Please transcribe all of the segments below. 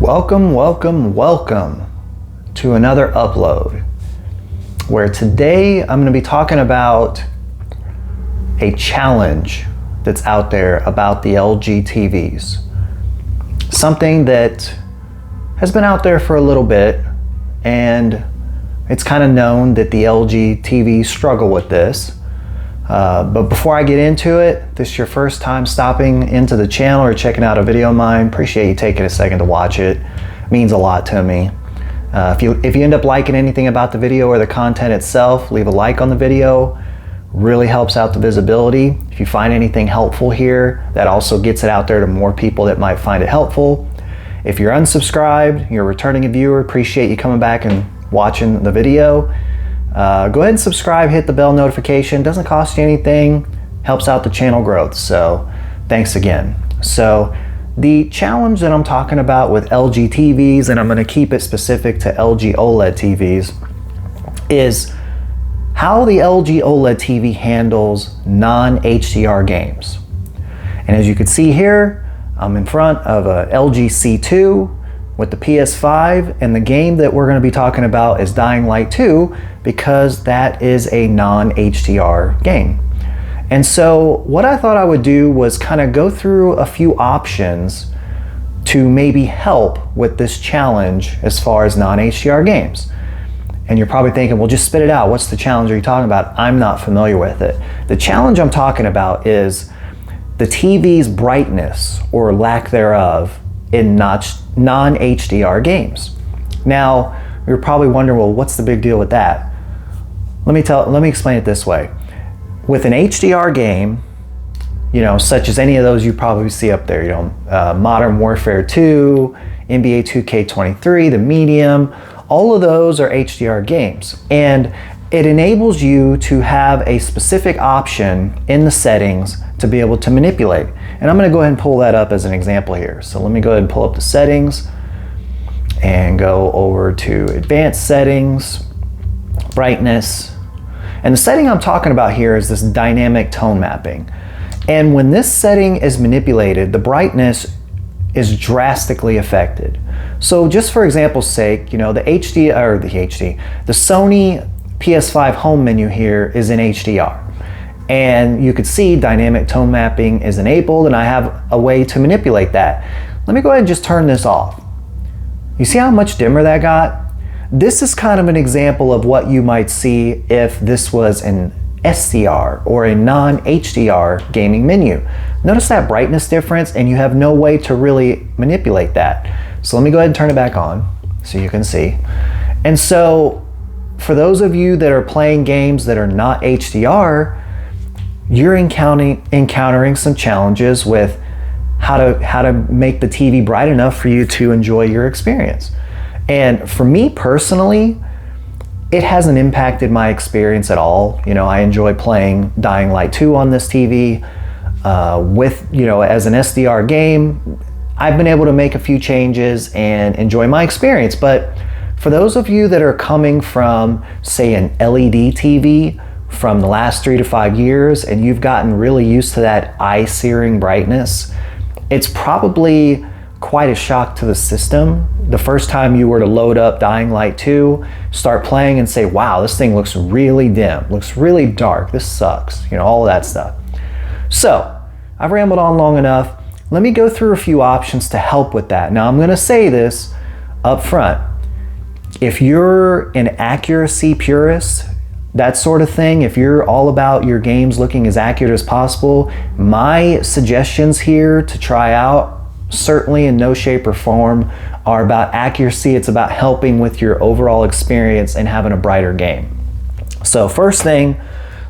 Welcome, welcome, welcome to another upload where today I'm going to be talking about a challenge that's out there about the LG TVs. Something that has been out there for a little bit, and it's kind of known that the LG TVs struggle with this. But before I get into it, if this is your first time stopping into the channel or checking out a video of mine, appreciate you taking a second to watch it. It means a lot to me. If you end up liking anything about the video or the content itself, leave a like on the video. Really helps out the visibility. If you find anything helpful here, that also gets it out there to more people that might find it helpful. If you're unsubscribed, you're returning a viewer, appreciate you coming back and watching the video. Go ahead and subscribe, hit the bell notification. Doesn't cost you anything, helps out the channel growth. So thanks again. So the challenge that I'm talking about with LG TVs, and I'm going to keep it specific to LG OLED TVs, is how the LG OLED TV handles non-HDR games. And as you can see here, I'm in front of a LG C2 with the PS5, and the game that we're going to be talking about is Dying Light 2, because that is a non-HDR game. And so what I thought I would do was kind of go through a few options to maybe help with this challenge as far as non-HDR games. And you're probably thinking, well, just spit it out. What's the challenge are you talking about? I'm not familiar with it. The challenge I'm talking about is the TV's brightness or lack thereof in non-HDR games. Now, you're probably wondering, well, what's the big deal with that? Let me explain it this way. With an HDR game, such as any of those you probably see up there, Modern Warfare 2, NBA 2K23, the Medium, all of those are HDR games. And it enables you to have a specific option in the settings to be able to manipulate. And I'm going to go ahead and pull that up as an example here. So let me go ahead and pull up the settings and go over to advanced settings, brightness. And the setting I'm talking about here is this dynamic tone mapping. And when this setting is manipulated, the brightness is drastically affected. So just for example's sake, the Sony PS5 home menu here is in HDR. And you could see dynamic tone mapping is enabled, and I have a way to manipulate that. Let me go ahead and just turn this off. You see how much dimmer that got? This is kind of an example of what you might see if this was an SDR or a non-HDR gaming menu. Notice that brightness difference, and you have no way to really manipulate that. So let me go ahead and turn it back on so you can see. And so for those of you that are playing games that are not HDR, you're encountering some challenges with how to make the TV bright enough for you to enjoy your experience. And for me personally, it hasn't impacted my experience at all. I enjoy playing Dying Light 2 on this TV as an SDR game. I've been able to make a few changes and enjoy my experience. But for those of you that are coming from, say, an LED TV from the last 3 to 5 years, and you've gotten really used to that eye-searing brightness, it's probably quite a shock to the system. The first time you were to load up Dying Light 2, start playing and say, wow, this thing looks really dim, looks really dark, this sucks, all of that stuff. So, I've rambled on long enough. Let me go through a few options to help with that. Now, I'm gonna say this up front. If you're an accuracy purist, that sort of thing, if you're all about your games looking as accurate as possible, my suggestions here to try out, certainly in no shape or form, are about accuracy. It's about helping with your overall experience and having a brighter game. So first thing,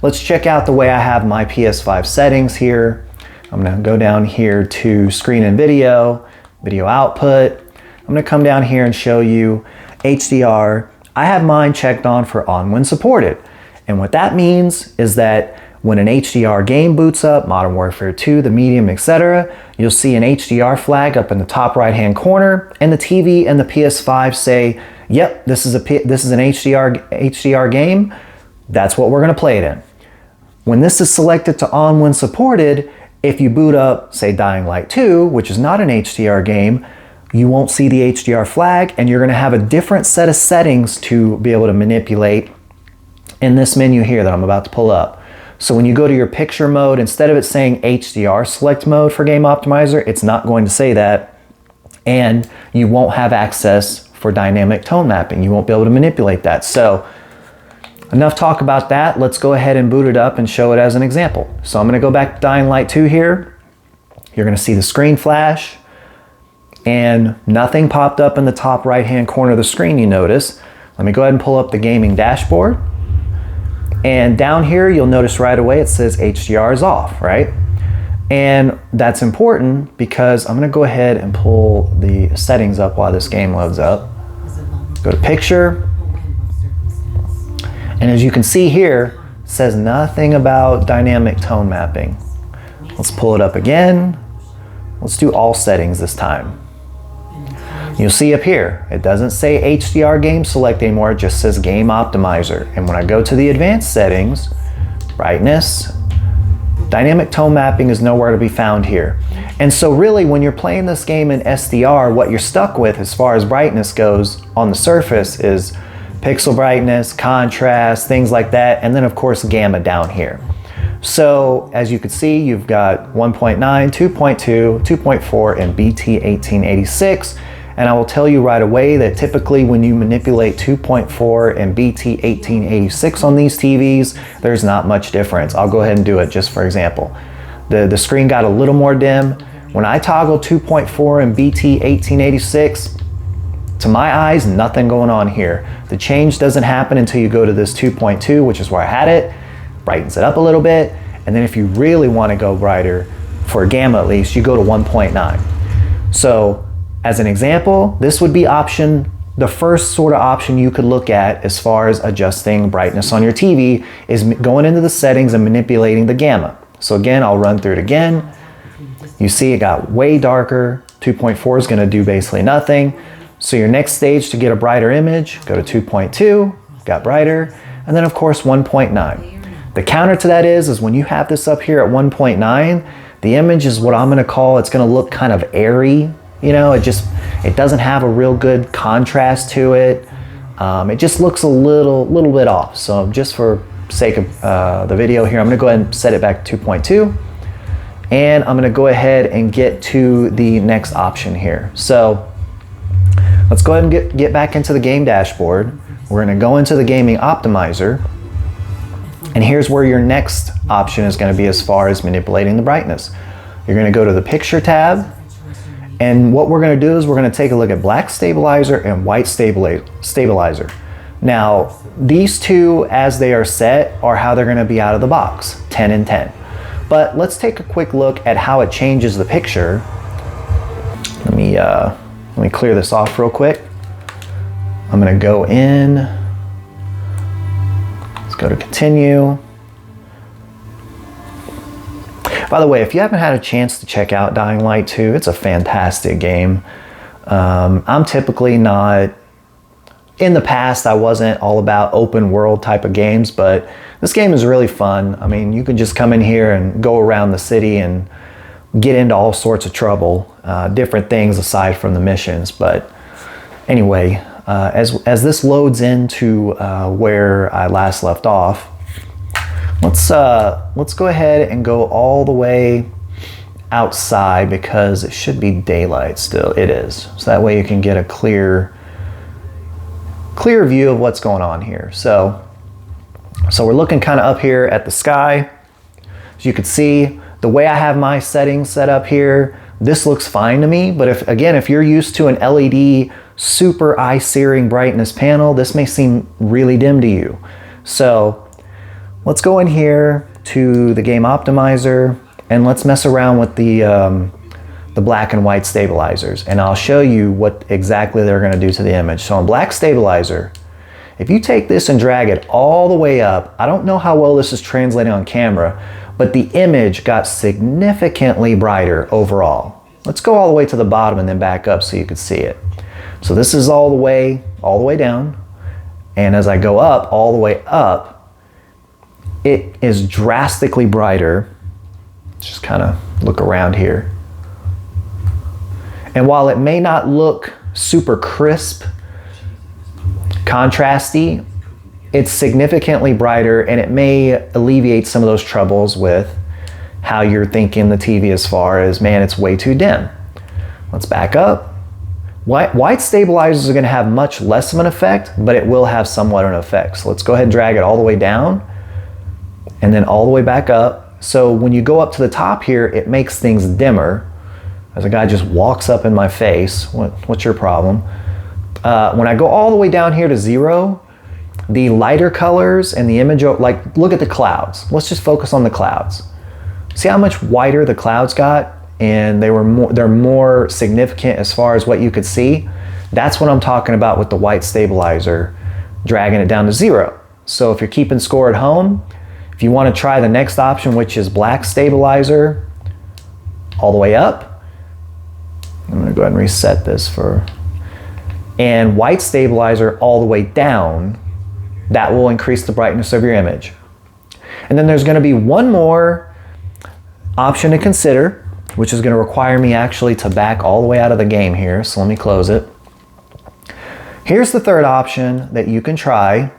let's check out the way I have my PS5 settings here. I'm going to go down here to screen and video output. I'm going to come down here and show you HDR. I have mine checked on for on when supported. And what that means is that when an HDR game boots up, Modern Warfare 2, the Medium, etc., you'll see an HDR flag up in the top right-hand corner, and the TV and the PS5 say, yep, this is an HDR game. That's what we're going to play it in. When this is selected to on when supported, if you boot up, say, Dying Light 2, which is not an HDR game, you won't see the HDR flag, and you're gonna have a different set of settings to be able to manipulate in this menu here that I'm about to pull up. So when you go to your picture mode, instead of it saying HDR select mode for Game Optimizer, it's not going to say that, and you won't have access for dynamic tone mapping. You won't be able to manipulate that. So enough talk about that. Let's go ahead and boot it up and show it as an example. So I'm gonna go back to Dying Light 2 here. You're gonna see the screen flash, and nothing popped up in the top right-hand corner of the screen, you notice. Let me go ahead and pull up the gaming dashboard. And down here, you'll notice right away it says HDR is off, right? And that's important because I'm gonna go ahead and pull the settings up while this game loads up. Go to picture. And as you can see here, it says nothing about dynamic tone mapping. Let's pull it up again. Let's do all settings this time. You'll see up here, it doesn't say HDR game select anymore, it just says Game Optimizer. And when I go to the advanced settings, brightness, dynamic tone mapping is nowhere to be found here. And so really when you're playing this game in SDR, what you're stuck with as far as brightness goes on the surface is pixel brightness, contrast, things like that, and then of course gamma down here. So as you can see, you've got 1.9, 2.2, 2.4, and BT1886. And I will tell you right away that typically when you manipulate 2.4 and BT1886 on these TVs, there's not much difference. I'll go ahead and do it just for example. The screen got a little more dim. When I toggle 2.4 and BT1886, to my eyes, nothing going on here. The change doesn't happen until you go to this 2.2, which is where I had it, brightens it up a little bit, and then if you really want to go brighter, for gamma at least, you go to 1.9. So as an example, this would be the first sort of option you could look at as far as adjusting brightness on your TV is going into the settings and manipulating the gamma. So again, I'll run through it again. You see it got way darker. 2.4 is gonna do basically nothing. So your next stage to get a brighter image, go to 2.2, got brighter, and then of course 1.9. The counter to that is when you have this up here at 1.9, the image is what I'm gonna call, it's gonna look kind of airy. You know, it doesn't have a real good contrast to it. It just looks a little bit off. So just for sake of the video here, I'm gonna go ahead and set it back to 2.2. And I'm gonna go ahead and get to the next option here. So let's go ahead and get back into the game dashboard. We're gonna go into the gaming optimizer. And here's where your next option is gonna be as far as manipulating the brightness. You're gonna go to the picture tab. And what we're gonna do is we're gonna take a look at black stabilizer and white stabilizer. Now, these two, as they are set, are how they're gonna be out of the box, 10 and 10. But let's take a quick look at how it changes the picture. Let me clear this off real quick. I'm gonna go in, let's go to continue. By the way, if you haven't had a chance to check out Dying Light 2, it's a fantastic game. I'm typically not, in the past I wasn't all about open world type of games, but this game is really fun. I mean, you can just come in here and go around the city and get into all sorts of trouble, different things aside from the missions. But anyway, as this loads into where I last left off, let's go ahead and go all the way outside because it should be daylight still. It is. So that way you can get a clear view of what's going on here. So we're looking kind of up here at the sky. As you can see, the way I have my settings set up here, this looks fine to me. But if you're used to an LED super eye-searing brightness panel, this may seem really dim to you. So let's go in here to the game optimizer and let's mess around with the black and white stabilizers, and I'll show you what exactly they're going to do to the image. So on black stabilizer, if you take this and drag it all the way up, I don't know how well this is translating on camera, but the image got significantly brighter overall. Let's go all the way to the bottom and then back up so you can see it. So this is all the way down, and as I go up, all the way up, it is drastically brighter. Just kind of look around here. And while it may not look super crisp, contrasty, it's significantly brighter, and it may alleviate some of those troubles with how you're thinking the TV as far as, man, it's way too dim. Let's back up. White stabilizers are going to have much less of an effect, but it will have somewhat of an effect. So let's go ahead and drag it all the way down and then all the way back up. So when you go up to the top here, it makes things dimmer. As a guy just walks up in my face, what's your problem? When I go all the way down here to 0, the lighter colors and the image, like look at the clouds. Let's just focus on the clouds. See how much whiter the clouds got? And they're more significant as far as what you could see. That's what I'm talking about with the white stabilizer, dragging it down to 0. So if you're keeping score at home, if you want to try the next option, which is black stabilizer, all the way up. I'm gonna go ahead and reset this and white stabilizer all the way down, that will increase the brightness of your image. And then there's gonna be one more option to consider, which is going to require me actually to back all the way out of the game here. So let me close it. Here's the third option that you can try,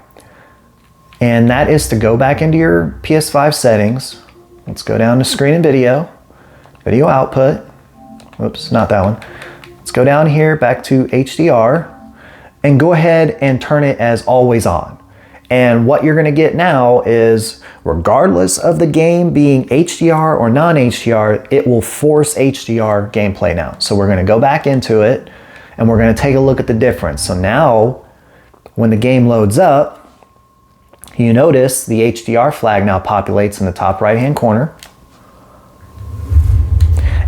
and that is to go back into your PS5 settings. Let's go down to screen and video output. Oops, not that one. Let's go down here back to HDR and go ahead and turn it as always on. And what you're going to get now is, regardless of the game being HDR or non-HDR, it will force HDR gameplay now. So we're going to go back into it and we're going to take a look at the difference. So now when the game loads up, you notice the HDR flag now populates in the top right hand corner.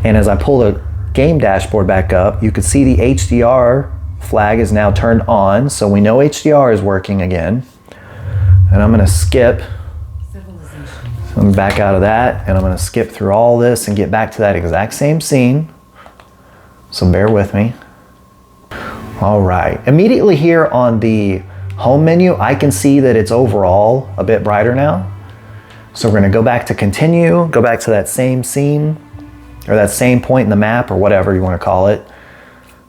And as I pull the game dashboard back up, you can see the HDR flag is now turned on. So we know HDR is working again. And I'm going to skip. So I'm going to back out of that, and I'm going to skip through all this and get back to that exact same scene. So bear with me. All right. Immediately here on the home menu, I can see that it's overall a bit brighter now. So we're going to go back to continue, go back to that same scene, or that same point in the map, or whatever you want to call it,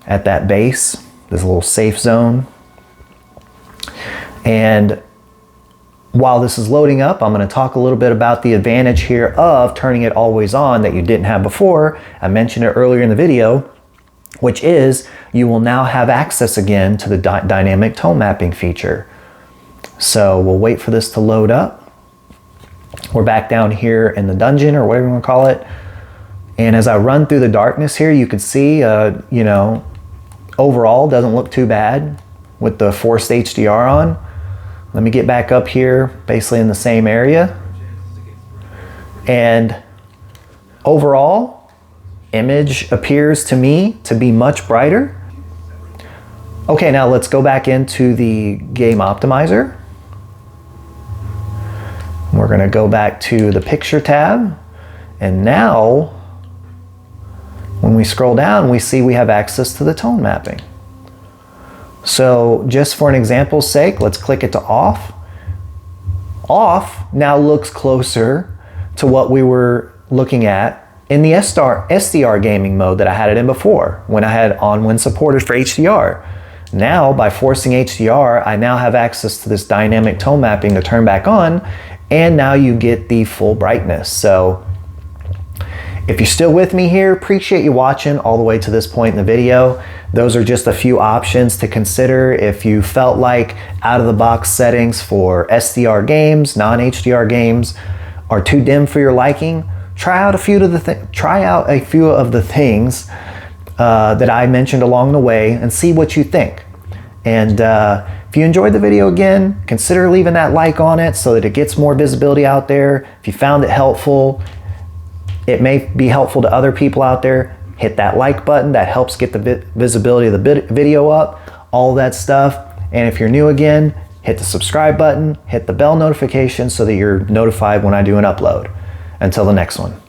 at that base, this little safe zone. And while this is loading up, I'm going to talk a little bit about the advantage here of turning it always on that you didn't have before. I mentioned it earlier in the video, which is you will now have access again to the dynamic tone mapping feature. So we'll wait for this to load up. We're back down here in the dungeon, or whatever you want to call it. And as I run through the darkness here, you can see, you know, overall doesn't look too bad with the forced HDR on. Let me get back up here, basically in the same area. And overall, image appears to me to be much brighter. Okay, now let's go back into the game optimizer. We're gonna go back to the picture tab. And now, when we scroll down, we see we have access to the tone mapping. So just for an example's sake, let's click it to off. Off now looks closer to what we were looking at in the SDR gaming mode that I had it in before, when I had on when supported for HDR. Now, by forcing HDR, I now have access to this dynamic tone mapping to turn back on, and now you get the full brightness. So if you're still with me here, appreciate you watching all the way to this point in the video. Those are just a few options to consider if you felt like out-of-the-box settings for SDR games, non-HDR games are too dim for your liking. Try out a few of the things that I mentioned along the way and see what you think. And if you enjoyed the video again, consider leaving that like on it so that it gets more visibility out there. If you found it helpful, it may be helpful to other people out there. Hit that like button, that helps get the visibility of the video up, all that stuff. And if you're new again, hit the subscribe button, hit the bell notification so that you're notified when I do an upload. Until the next one.